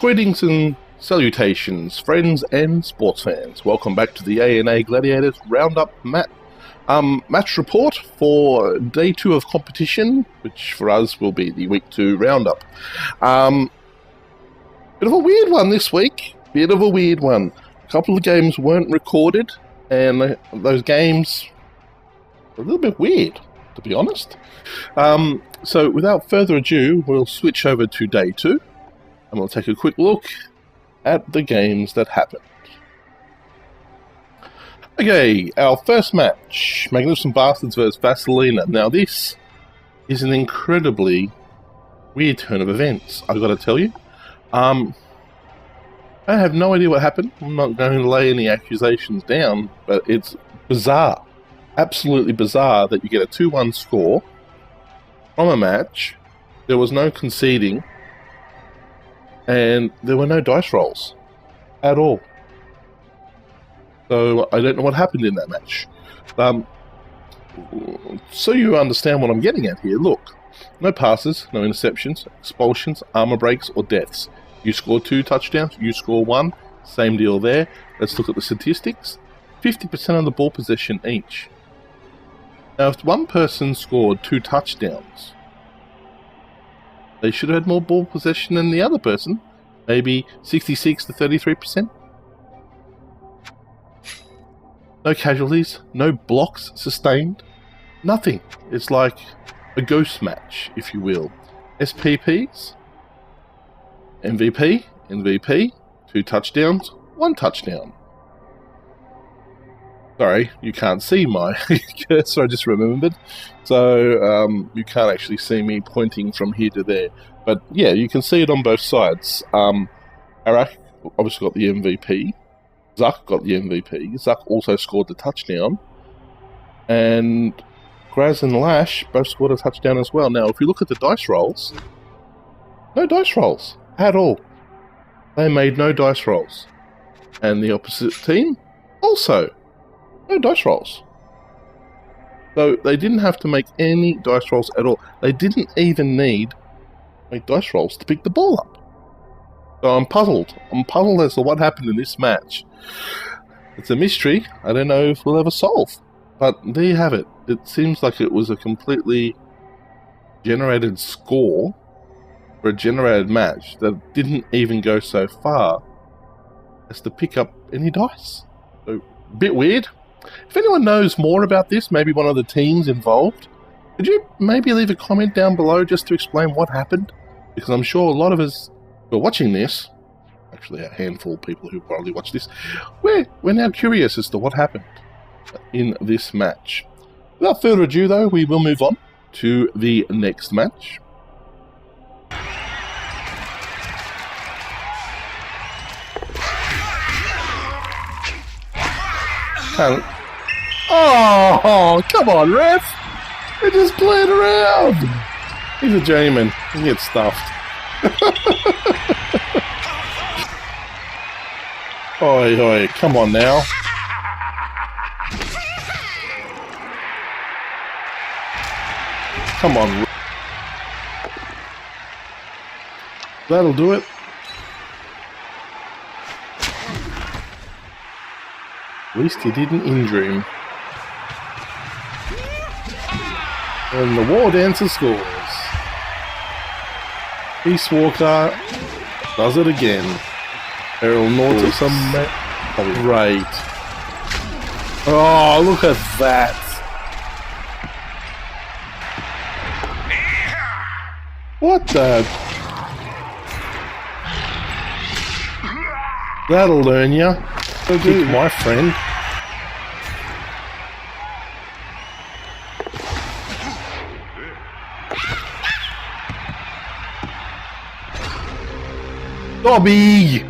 Greetings and salutations, friends and sports fans. Welcome back to the AnA Gladiators Roundup match report for day 2 of competition, which for us will be the week 2 roundup. Bit of a weird one this week. A couple of games weren't recorded, and those games were a little bit weird, to be honest. So without further ado, we'll switch over to day 2. And we'll take a quick look at the games that happened. Okay, our first match, Magnificent Bastards vs. Vasilina. Now this is an incredibly weird turn of events, I've got to tell you. I have no idea what happened. I'm not going to lay any accusations down, but it's bizarre. Absolutely bizarre that you get a 2-1 score from a match. There was no conceding. And there were no dice rolls at all. So I don't know what happened in that match. So you understand what I'm getting at here. Look, no passes, no interceptions, expulsions, armor breaks, or deaths. You score 2 touchdowns, you score 1. Same deal there. Let's look at the statistics. 50% of the ball possession each. Now, if one person scored 2 touchdowns, they should have had more ball possession than the other person. Maybe 66 to 33%. No casualties, no blocks sustained, nothing. It's like a ghost match, if you will. SPPs, MVP, 2 touchdowns, 1 touchdown. Sorry, you can't see my cursor, I just remembered. So you can't actually see me pointing from here to there. But yeah, you can see it on both sides. Arak obviously got the MVP. Zuck got the MVP. Zuck also scored the touchdown. And Graz and Lash both scored a touchdown as well. Now, if you look at the dice rolls, no dice rolls at all. They made no dice rolls. And the opposite team also no dice rolls. So they didn't have to make any dice rolls at all. They didn't even need to make dice rolls to pick the ball up. So I'm puzzled. I'm puzzled as to what happened in this match. It's a mystery I don't know if we'll ever solve. But there you have it. It seems like it was a completely generated score for a generated match that didn't even go so far as to pick up any dice. So, a bit weird. If anyone knows more about this, maybe one of the teams involved, could you maybe leave a comment down below just to explain what happened? Because I'm sure a lot of us who are watching this, actually a handful of people who probably watch this, we're now curious as to what happened in this match. Without further ado, though, we will move on to the next match. Oh, come on, ref! They're just playing around! He's a Jamin. He gets stuffed. Oi, oi, come on now. Come on. That'll do it. At least he didn't injure him. And the War Dancer scores. Peace Walker does it again. Errol Norton, great. Oh, look at that. What the? That'll learn ya. Kick my friend. Dobby!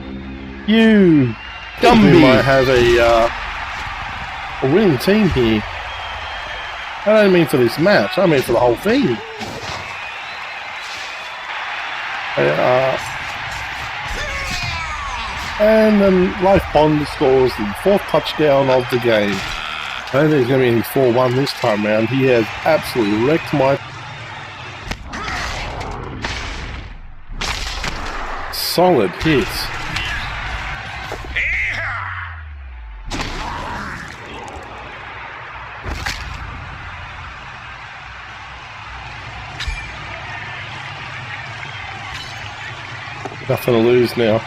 You! Gumby! We might have a winning team here. I don't mean for this match, I mean for the whole thing. And then Life Pond scores the 4th touchdown of the game. I don't think there's going to be any 4-1 this time round. He has absolutely wrecked my... solid hit. Nothing to lose now.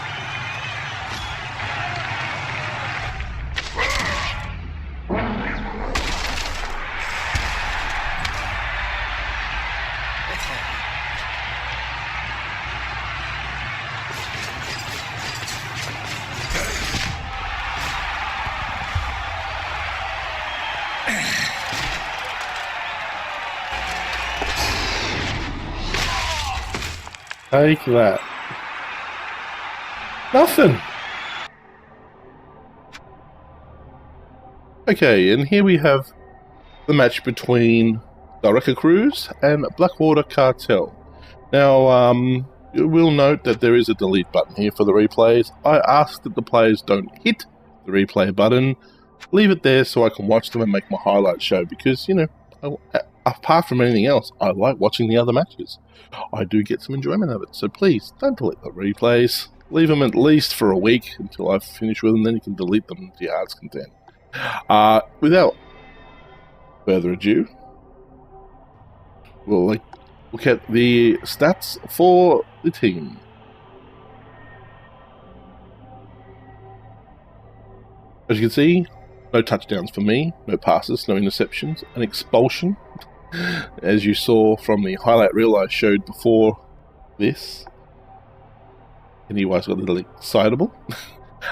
Take that. Nothing. Okay, and here we have the match between Director Cruz and Blackwater Cartel. Now, you will note that there is a delete button here for the replays. I ask that the players don't hit the replay button. Leave it there so I can watch them and make my highlight show because, you know, apart from anything else, I like watching the other matches. I do get some enjoyment of it, so please don't delete the replays. Leave them at least for a week until I've finished with them, then you can delete them to your heart's content. Without further ado, we'll look at the stats for the team. As you can see, no touchdowns for me, no passes, no interceptions, an expulsion, as you saw from the highlight reel I showed before this. And you guys got a little excitable.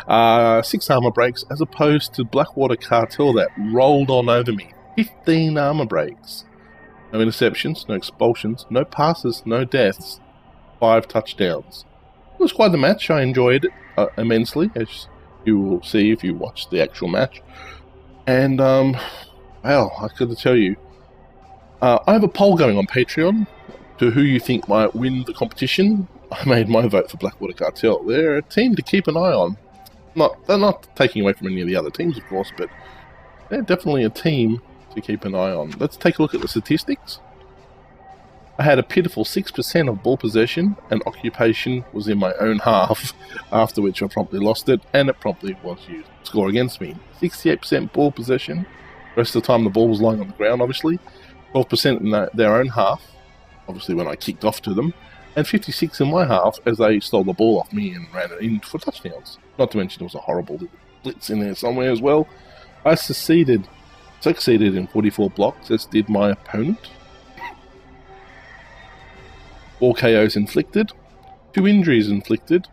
6 armor breaks as opposed to Blackwater Cartel that rolled on over me. 15 armor breaks. No interceptions, no expulsions, no passes, no deaths. 5 touchdowns. It was quite the match. I enjoyed it immensely, as you will see if you watch the actual match. And, well, I could tell you, I have a poll going on Patreon to who you think might win the competition. I made my vote for Blackwater Cartel. They're a team to keep an eye on. They're not taking away from any of the other teams, of course, but they're definitely a team to keep an eye on. Let's take a look at the statistics. I had a pitiful 6% of ball possession, and occupation was in my own half, after which I promptly lost it, and it promptly was used to score against me. 68% ball possession. The rest of the time the ball was lying on the ground, obviously. 12% in their own half, obviously when I kicked off to them. And 56 in my half as they stole the ball off me and ran it in for touchdowns. Not to mention there was a horrible blitz in there somewhere as well. I succeeded in 44 blocks, as did my opponent. 4 KOs inflicted, 2 injuries inflicted,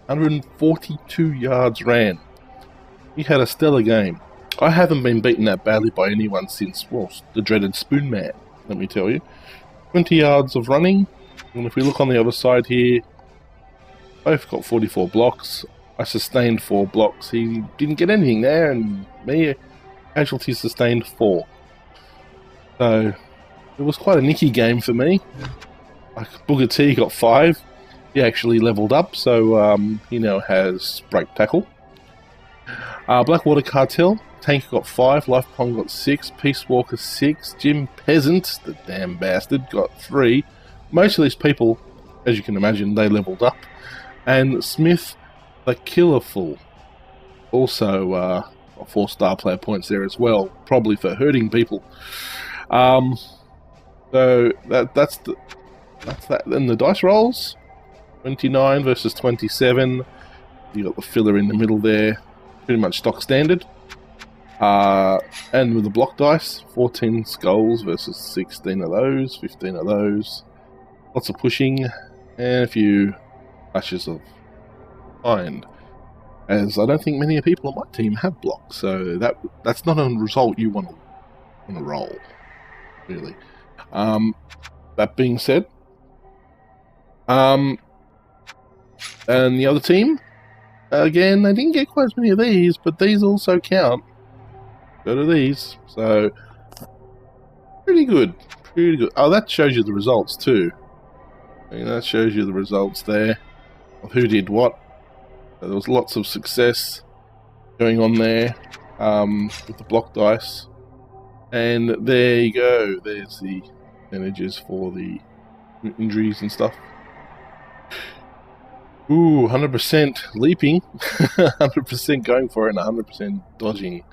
142 yards ran. He had a stellar game. I haven't been beaten that badly by anyone since, well, the dreaded Spoon Man, let me tell you. 20 yards of running. And if we look on the other side here, both got 44 blocks. I sustained 4 blocks. He didn't get anything there, and me, casualty sustained 4. So, it was quite a nicky game for me. Booger T got 5. He actually leveled up, so he now has break tackle. Blackwater Cartel, Tank got 5, Life Pong got 6, Peace Walker 6, Jim Peasant, the damn bastard, got 3. Most of these people, as you can imagine, they leveled up. And Smith, the Killer Fool, also got 4 star player points there as well, probably for hurting people. So that's that. Then the dice rolls, 29 versus 27. You got the filler in the middle there, pretty much stock standard. And with the block dice, 14 skulls versus 16 of those, 15 of those. Lots of pushing, and a few flashes of mind. As I don't think many people on my team have blocks, so that's not a result you want to roll, really. That being said, and the other team, again, they didn't get quite as many of these, but these also count. Go to these, so pretty good, pretty good. Oh, that shows you the results too. That shows you the results there of who did what. So there was lots of success going on there with the block dice. And there you go. There's the percentages for the injuries and stuff. Ooh, 100% leaping, 100% going for it, and 100% dodging.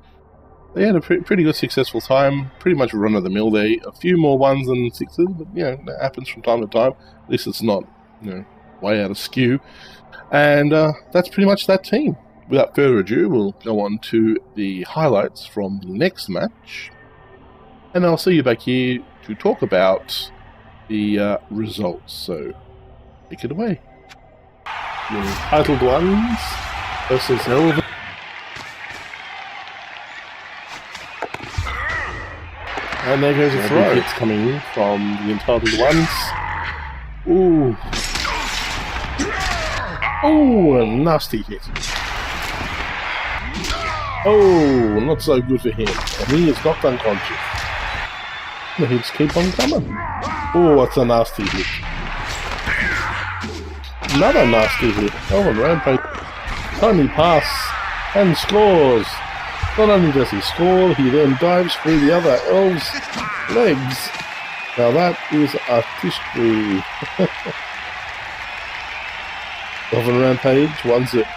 They had a pretty good successful time, pretty much run-of-the-mill there. A few more 1s and 6s, but, you know, that happens from time to time. At least it's not, you know, way out of skew. And that's pretty much that team. Without further ado, we'll go on to the highlights from the next match. And I'll see you back here to talk about the results. So, take it away. The entitled ones versus elves. And there goes a throw. Hits coming in from the entitled ones. Ooh. Oh, a nasty hit. Oh, not so good for him. And he is knocked unconscious. The hits keep on coming. Oh, what's a nasty hit. Another nasty hit. Oh, and Rampage. Tiny pass and scores. Not only does he score, he then dives through the other elves' legs. Now that is artistry. Elven Rampage wants it.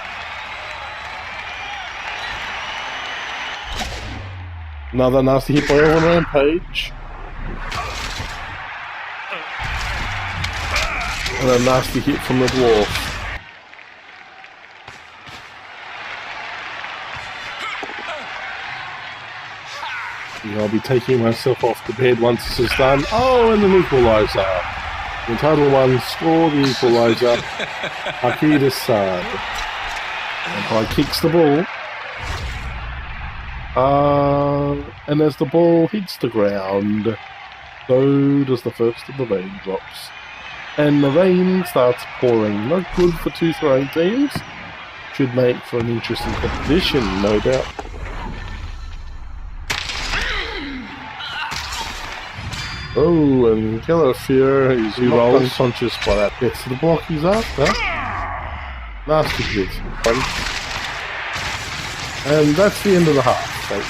Another nasty hit by Elven Rampage. And a nasty hit from the dwarf. I'll be taking myself off the bed once this is done. Oh, and an equaliser. The entitled ones score the equaliser. Khanthiilas. Empire kicks the ball. And as the ball hits the ground, so does the first of the raindrops. And the rain starts pouring. Not good for two throwing teams. Should make for an interesting competition, no doubt. Oh, and Galafir is knocked unconscious by that. Gets to the block he's after. Nasty hit. And that's the end of the half, folks.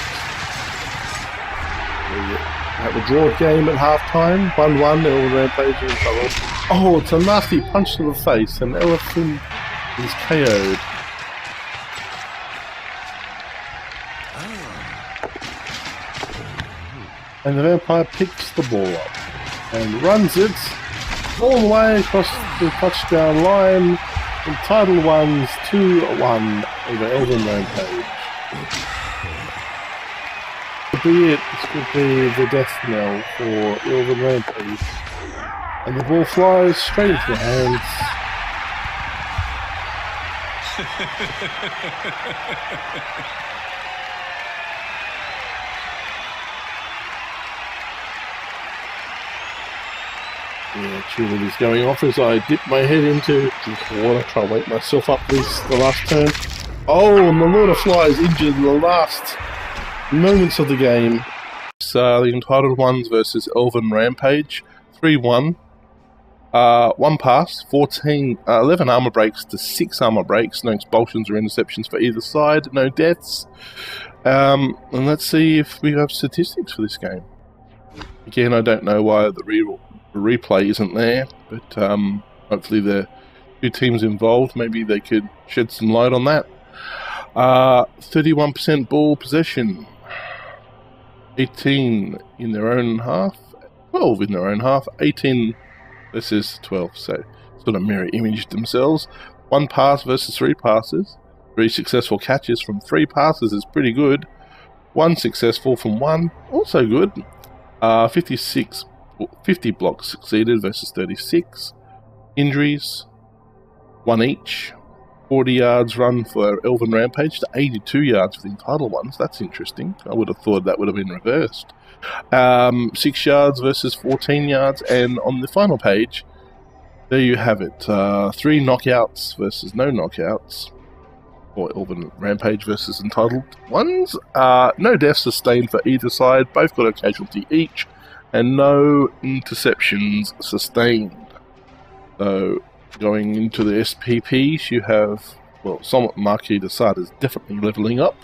Have a draw game at half time. 1-1, Elven Rampage in trouble. Oh, it's a nasty punch to the face, and Elephant is KO'd. And the vampire picks the ball up and runs it all the way across the touchdown line. Entitled ones 2-1 over Elven Rampage. This could be it. This could be the death knell for Elven Rampage. And the ball flies straight into the hands. Yeah, Tulip is going off as I dip my head into the water, try to wake myself up the last turn. Oh, and the Lord of Flies injured in the last moments of the game. So the entitled ones versus Elven Rampage, 3-1. 1 pass, 11 armor breaks to 6 armor breaks, no expulsions or interceptions for either side, no deaths. And let's see if we have statistics for this game. Again, I don't know why the replay isn't there, but hopefully the two teams involved, maybe they could shed some light on that. 31% ball possession, 18 in their own half, 12 in their own half, 18 versus 12, so sort of mirror image themselves. 1 pass versus 3 passes. 3 successful catches from 3 passes is pretty good. 1 successful from 1, also good. 50 blocks succeeded versus 36. Injuries, 1 each. 40 yards run for Elven Rampage to 82 yards for the entitled ones. That's interesting. I would have thought that would have been reversed. 6 yards versus 14 yards. And on the final page, there you have it. 3 knockouts versus no knockouts. Or Elven Rampage versus entitled ones. No deaths sustained for either side. Both got a casualty each. And no interceptions sustained. So, going into the SPPs, you have, well, somewhat Marquis de Sade is definitely levelling up.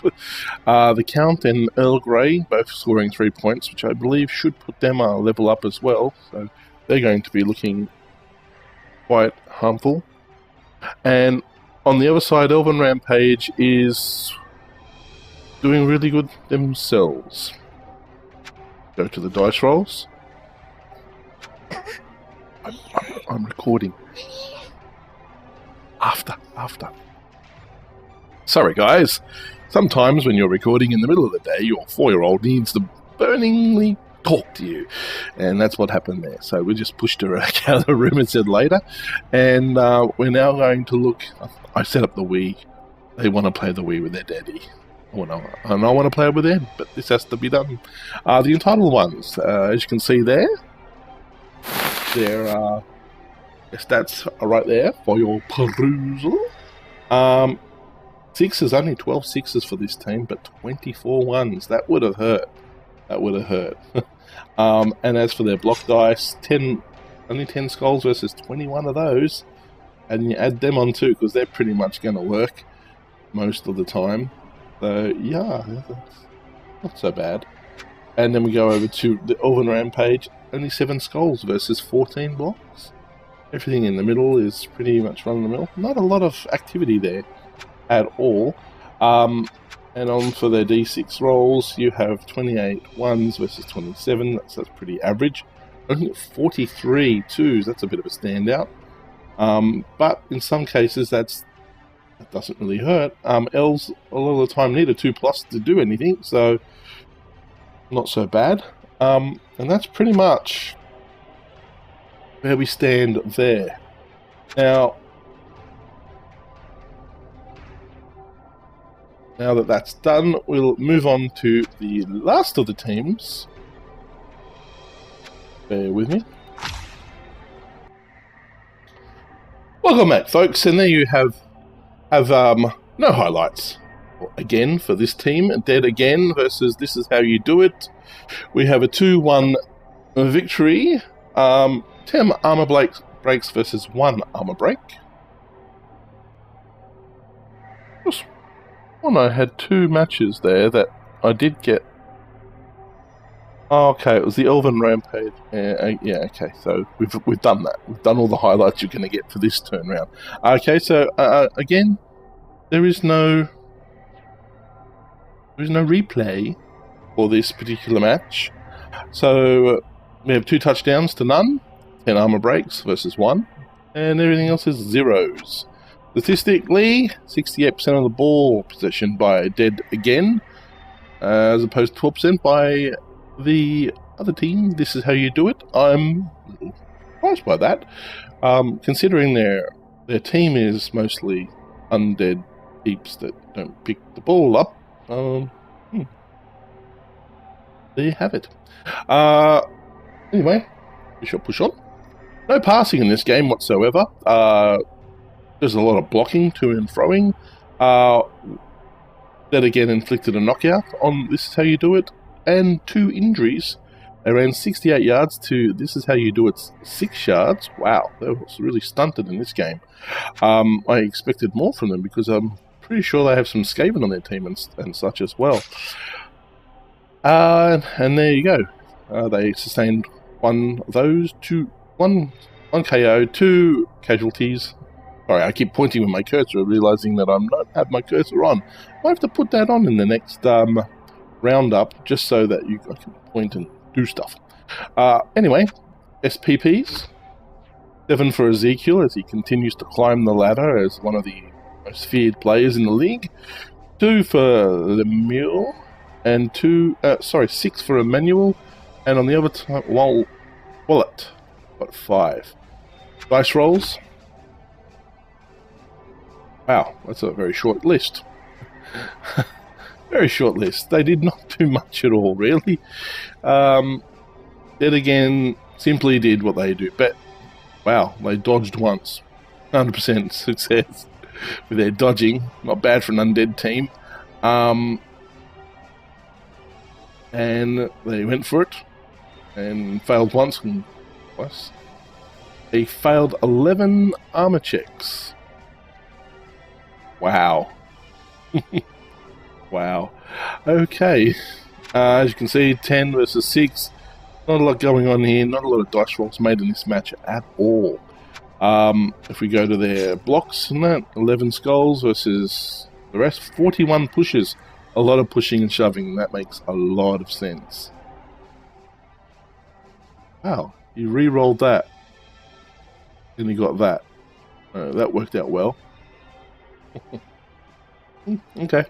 The Count and Earl Grey, both scoring 3 points, which I believe should put them a level up as well. So, they're going to be looking quite harmful. And on the other side, Elven Rampage is doing really good themselves. Go to the dice rolls. I'm recording. After. Sorry, guys. Sometimes when you're recording in the middle of the day, your 4-year-old needs to burningly talk to you. And that's what happened there. So we just pushed her out of the room and said later. And we're now going to look. I set up the Wii. They want to play the Wii with their daddy. And I want to play it with them, but this has to be done. The entitled ones, as you can see there, their stats are right there for your perusal. Sixes, only 12 sixes for this team, but 24 ones. That would have hurt. And as for their block dice, only 10 skulls versus 21 of those. And you add them on too, because they're pretty much going to work most of the time. So, yeah, that's not so bad. And then we go over to the Elven Rampage, only 7 skulls versus 14 blocks. Everything in the middle is pretty much run-of-the-mill. Not a lot of activity there at all. And on for their D6 rolls, you have 28 ones versus 27. That's pretty average. Only 43 twos. That's a bit of a standout. But in some cases, that doesn't really hurt. Elves, a lot of the time, need a 2+ to do anything, so not so bad. And that's pretty much where we stand there. Now that that's done, we'll move on to the last of the teams. Bear with me. Welcome back, folks, and there you have no highlights again for this team. Dead again versus This Is How You Do It. We have a 2-1 victory. 10 armor breaks versus 1 armor break. Just when I had 2 matches there that I did get. Oh, okay, it was the Elven Rampage. Yeah, okay, so we've done that. We've done all the highlights you're going to get for this turn round. Okay, so again, there is no replay for this particular match. So we have 2 touchdowns to none, 10 armor breaks versus 1, and everything else is zeros. Statistically, 68% of the ball possession by Dead again, as opposed to 12% by the other team. This Is How You Do It. I'm a little surprised by that, considering their team is mostly undead heaps that don't pick the ball up. There you have it. Anyway, we shall push on. No passing in this game whatsoever. There's a lot of blocking to and throwing. That again inflicted a knockout on This Is How You Do It, and 2 injuries. They ran 68 yards to This Is How You Do It's 6 yards. Wow, they were really stunted in this game. I expected more from them because I'm pretty sure they have some Skaven on their team and such as well. And there you go. They sustained 1 of those, 1 KO, 2 casualties. Sorry, I keep pointing with my cursor, realizing that I'm not have my cursor on. I have to put that on in the next roundup, just so that I can point and do stuff. Anyway, SPPs. 7 for Ezekiel as he continues to climb the ladder as one of the most feared players in the league. 2 for Lemuel, and 6 for Emmanuel, and on the other time, Wallet got 5. Dice rolls. Wow, that's a very short list. Very short list. They did not do much at all, really. Dead again simply did what they do. But, wow, they dodged once. 100% success with their dodging. Not bad for an undead team. And they went for it. And failed once and twice. They failed 11 armor checks. Wow. Wow. Okay. As you can see, 10 versus 6. Not a lot going on here. Not a lot of dice rolls made in this match at all. If we go to their blocks and that, 11 skulls versus the rest, 41 pushes. A lot of pushing and shoving. That makes a lot of sense. Wow, you re-rolled that. And you got that. That worked out well. Okay.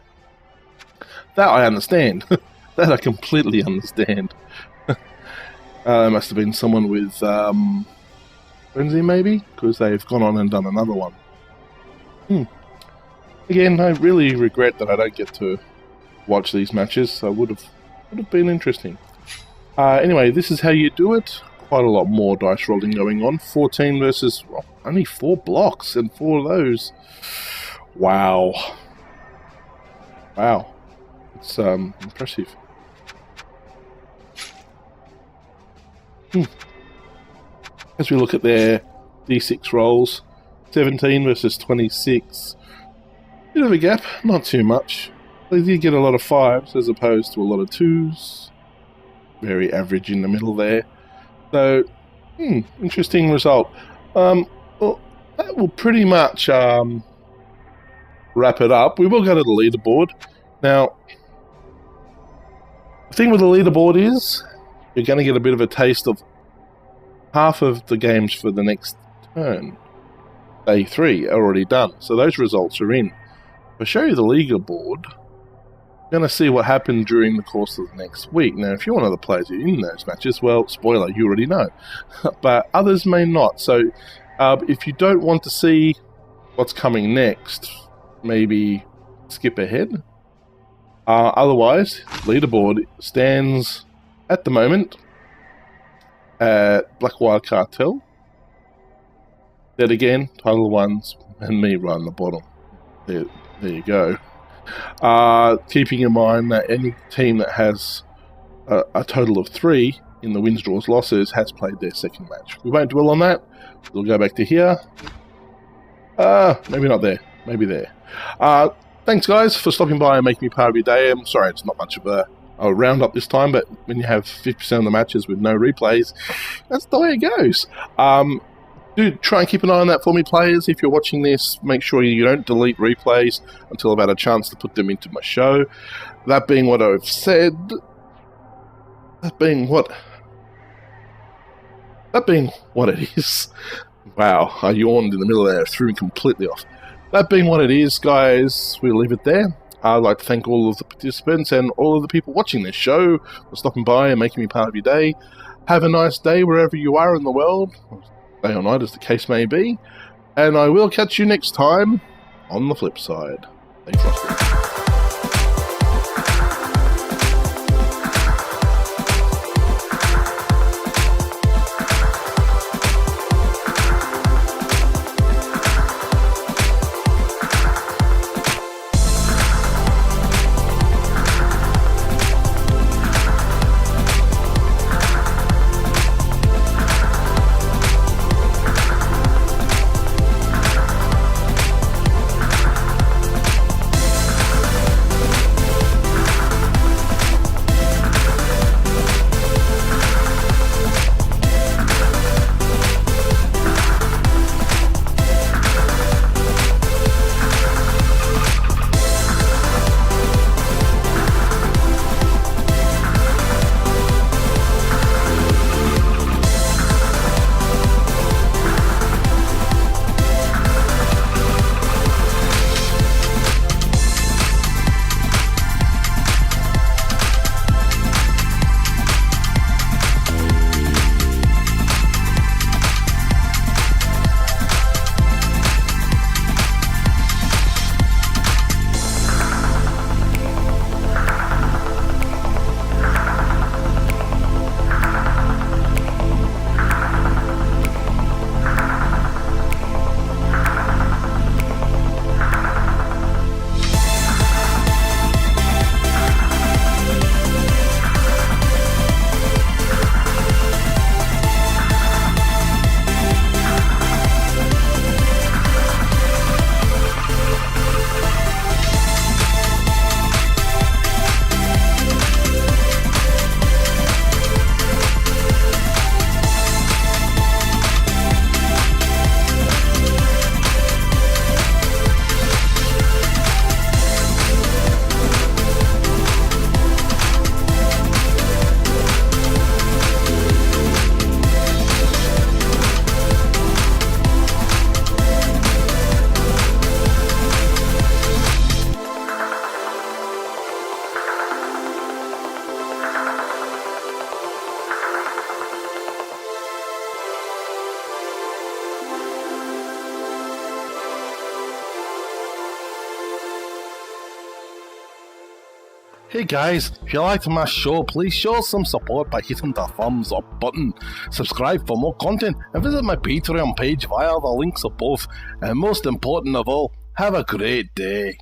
That I understand. That I completely understand. There must have been someone with frenzy, maybe? Because they've gone on and done another one. Again, I really regret that I don't get to watch these matches. So would have been interesting. Anyway, this is how you do it. Quite a lot more dice rolling going on. 14 versus only 4 blocks, and 4 of those. Wow. Wow. It's impressive. As we look at their D6 rolls, 17 versus 26. Bit of a gap, not too much. They did get a lot of 5s as opposed to a lot of 2s. Very average in the middle there. So, interesting result. Well, that will pretty much wrap it up. We will go to the leaderboard. Now, the thing with the leaderboard is you're going to get a bit of a taste of half of the games for the next turn. Day 3 are already done, so those results are in. If I show you the leaderboard, you're going to see what happened during the course of the next week. Now, if you're one of the players in those matches, well, spoiler, you already know. But others may not. So if you don't want to see what's coming next, maybe skip ahead. Otherwise, leaderboard stands at the moment at Blackwater Cartel. Then again, Title Ones and me right on the bottom. There you go. Keeping in mind that any team that has a total of 3 in the wins, draws, losses has played their second match. We won't dwell on that. We'll go back to here. Maybe not there. Maybe there. Thanks, guys, for stopping by and making me part of your day. I'm sorry it's not much of a roundup this time, but when you have 50% of the matches with no replays, that's the way it goes. Do try and keep an eye on that for me, players. If you're watching this, make sure you don't delete replays until I've had a chance to put them into my show. That being what I've said, that being what it is. Wow, I yawned in the middle of there, threw me completely off. That being what it is, guys, we'll leave it there. I'd like to thank all of the participants and all of the people watching this show for stopping by and making me part of your day. Have a nice day wherever you are in the world. Day or night, as the case may be, and I will catch you next time on the flip side. Thanks for watching. Hey guys, if you liked my show, please show some support by hitting the thumbs up button, subscribe for more content, and visit my Patreon page via the links above. And most important of all, have a great day.